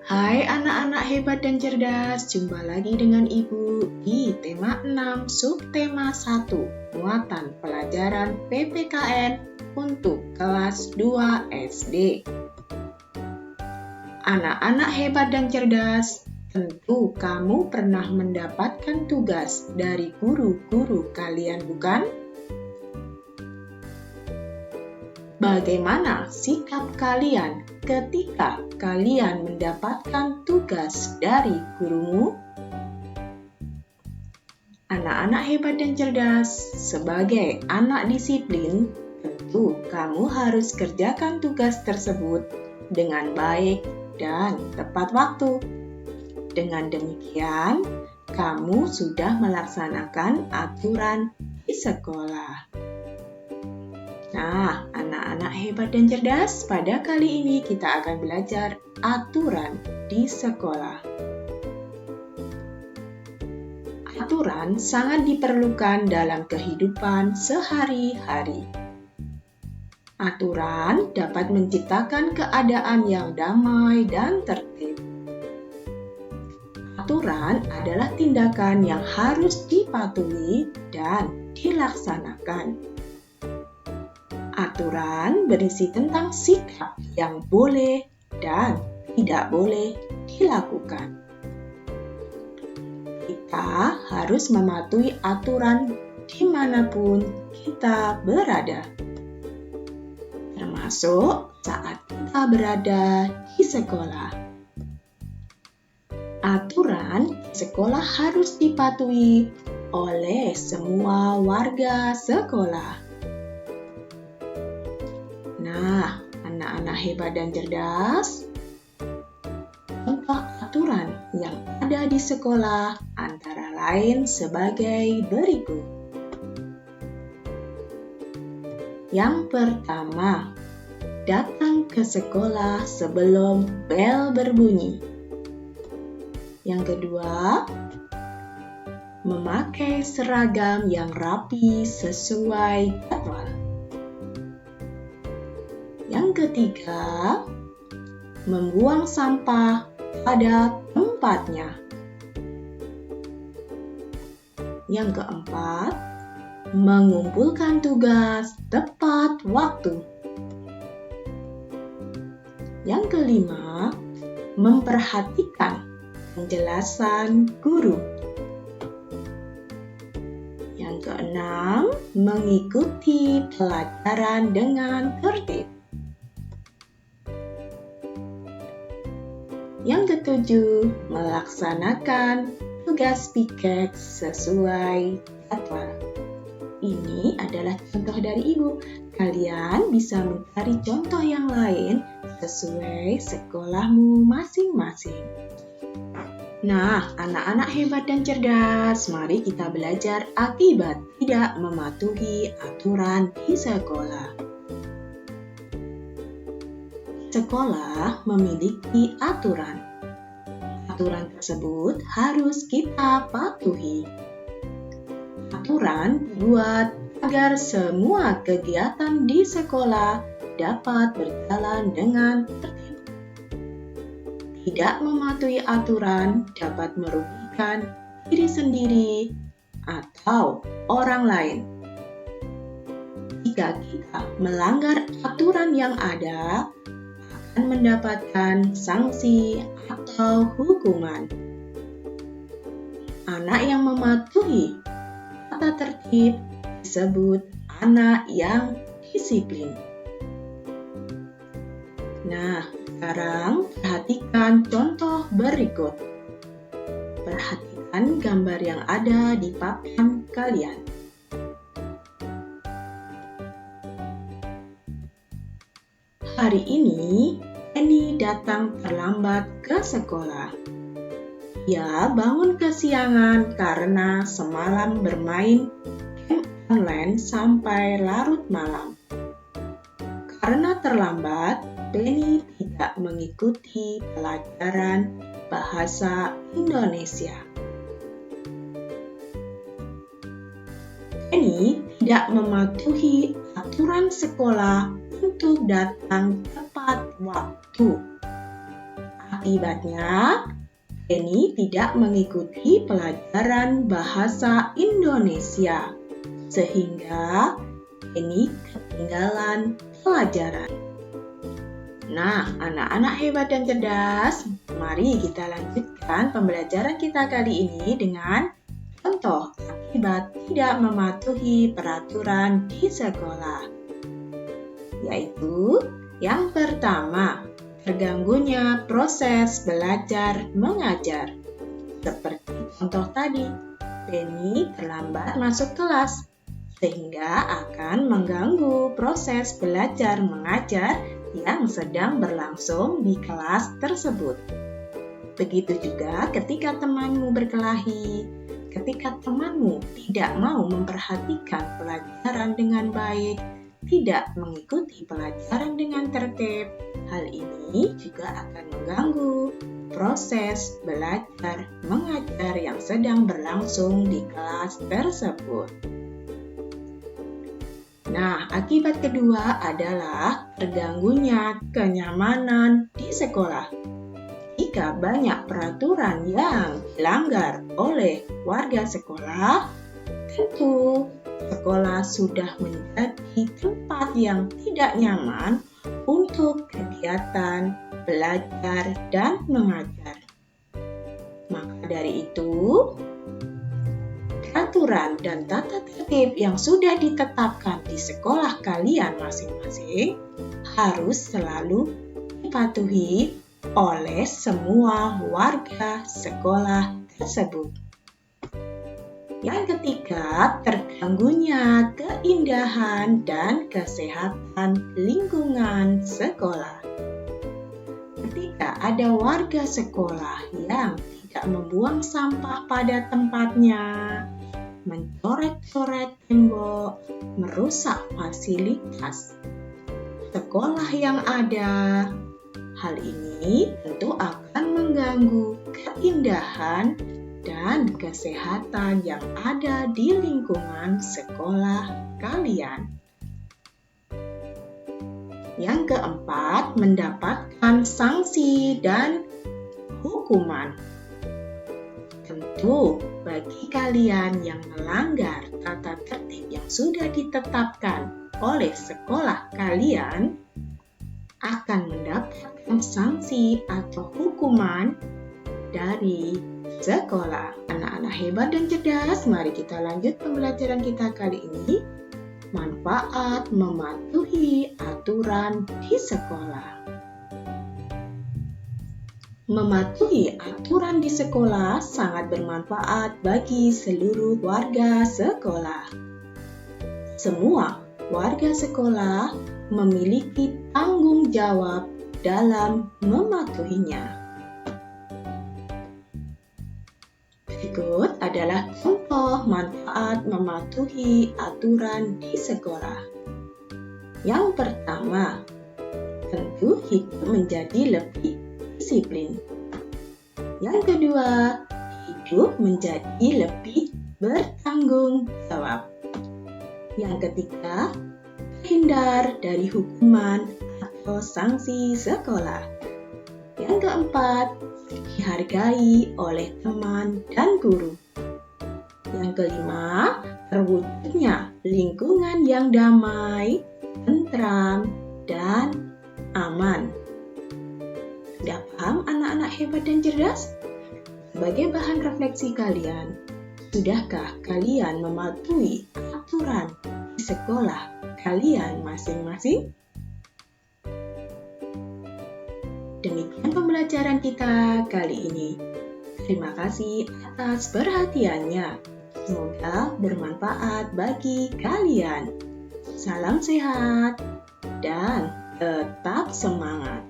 Hai anak-anak hebat dan cerdas, jumpa lagi dengan Ibu di tema 6, subtema 1, muatan pelajaran PPKN untuk kelas 2 SD. Anak-anak hebat dan cerdas, tentu kamu pernah mendapatkan tugas dari guru-guru kalian, bukan? Bagaimana sikap kalian ketika kalian mendapatkan tugas dari gurumu? Anak-anak hebat dan cerdas, sebagai anak disiplin, tentu kamu harus kerjakan tugas tersebut dengan baik dan tepat waktu. Dengan demikian, kamu sudah melaksanakan aturan di sekolah. Nah, anak-anak hebat dan cerdas, pada kali ini kita akan belajar aturan di sekolah. Aturan sangat diperlukan dalam kehidupan sehari-hari. Aturan dapat menciptakan keadaan yang damai dan tertib. Aturan adalah tindakan yang harus dipatuhi dan dilaksanakan. Aturan berisi tentang sikap yang boleh dan tidak boleh dilakukan. Kita harus mematuhi aturan dimanapun kita berada, termasuk saat kita berada di sekolah. Aturan di sekolah harus dipatuhi oleh semua warga sekolah. Nah, anak-anak hebat dan cerdas, contoh aturan yang ada di sekolah antara lain sebagai berikut. Yang pertama, datang ke sekolah sebelum bel berbunyi. Yang kedua, memakai seragam yang rapi sesuai jadwal. Yang ketiga, membuang sampah pada tempatnya. Yang keempat, mengumpulkan tugas tepat waktu. Yang kelima, memperhatikan penjelasan guru. Yang keenam, mengikuti pelajaran dengan tertib. Yang ketujuh, melaksanakan tugas piket sesuai jadwal. Ini adalah contoh dari Ibu. Kalian bisa mencari contoh yang lain sesuai sekolahmu masing-masing. Nah, anak-anak hebat dan cerdas, mari kita belajar akibat tidak mematuhi aturan di sekolah. Sekolah memiliki aturan. Aturan tersebut harus kita patuhi. Aturan dibuat agar semua kegiatan di sekolah dapat berjalan dengan tertib. Tidak mematuhi aturan dapat merugikan diri sendiri atau orang lain. Jika kita melanggar aturan yang ada, akan mendapatkan sanksi atau hukuman. Anak yang mematuhi tata tertib disebut anak yang disiplin. Nah, sekarang perhatikan contoh berikut. Perhatikan gambar yang ada di papan kalian. Hari ini, Penny datang terlambat ke sekolah. Ia bangun kesiangan karena semalam bermain game online sampai larut malam. Karena terlambat, Penny tidak mengikuti pelajaran bahasa Indonesia. Penny tidak mematuhi aturan sekolah untuk datang tepat waktu. Akibatnya, Penny tidak mengikuti pelajaran bahasa Indonesia, sehingga Penny ketinggalan pelajaran. Nah, anak-anak hebat dan cerdas, mari kita lanjutkan pembelajaran kita kali ini dengan contoh akibat tidak mematuhi peraturan di sekolah. Yaitu, yang pertama, terganggunya proses belajar mengajar. Seperti contoh tadi, Penny terlambat masuk kelas, sehingga akan mengganggu proses belajar mengajar yang sedang berlangsung di kelas tersebut. Begitu juga ketika temanmu berkelahi, ketika temanmu tidak mau memperhatikan pelajaran dengan baik, tidak mengikuti pelajaran dengan tertib, hal ini juga akan mengganggu proses belajar mengajar yang sedang berlangsung di kelas tersebut. Nah, akibat kedua adalah terganggunya kenyamanan di sekolah. Jika banyak peraturan yang dilanggar oleh warga sekolah, tentu sekolah sudah menjadi tempat yang tidak nyaman untuk kegiatan belajar dan mengajar. Maka dari itu, peraturan dan tata tertib yang sudah ditetapkan di sekolah kalian masing-masing harus selalu dipatuhi oleh semua warga sekolah tersebut. Yang ketiga, terganggunya keindahan dan kesehatan lingkungan sekolah. Ketika ada warga sekolah yang tidak membuang sampah pada tempatnya, mencoret-coret tembok, merusak fasilitas sekolah yang ada, hal ini tentu akan mengganggu keindahan dan kesehatan yang ada di lingkungan sekolah kalian. Yang keempat, mendapatkan sanksi dan hukuman. Tentu, bagi kalian yang melanggar tata tertib yang sudah ditetapkan oleh sekolah kalian, akan mendapatkan sanksi atau hukuman dari sekolah. Anak-anak hebat dan cerdas, mari kita lanjut pembelajaran kita kali ini. Manfaat mematuhi aturan di sekolah. Mematuhi aturan di sekolah sangat bermanfaat bagi seluruh warga sekolah. Semua warga sekolah memiliki tanggung jawab dalam mematuhinya. Berikut adalah contoh manfaat mematuhi aturan di sekolah. Yang pertama, tentu hidup menjadi lebih disiplin. Yang kedua, hidup menjadi lebih bertanggung jawab. Yang ketiga, terhindar dari hukuman atau sanksi sekolah. Yang keempat, dihargai oleh teman dan guru. Yang kelima, terwujudnya lingkungan yang damai, tentram, dan aman. Sudah paham anak-anak hebat dan cerdas? Sebagai bahan refleksi kalian, sudahkah kalian mematuhi aturan di sekolah kalian masing-masing? Demikian pembelajaran kita kali ini. Terima kasih atas perhatiannya. Semoga bermanfaat bagi kalian. Salam sehat dan tetap semangat.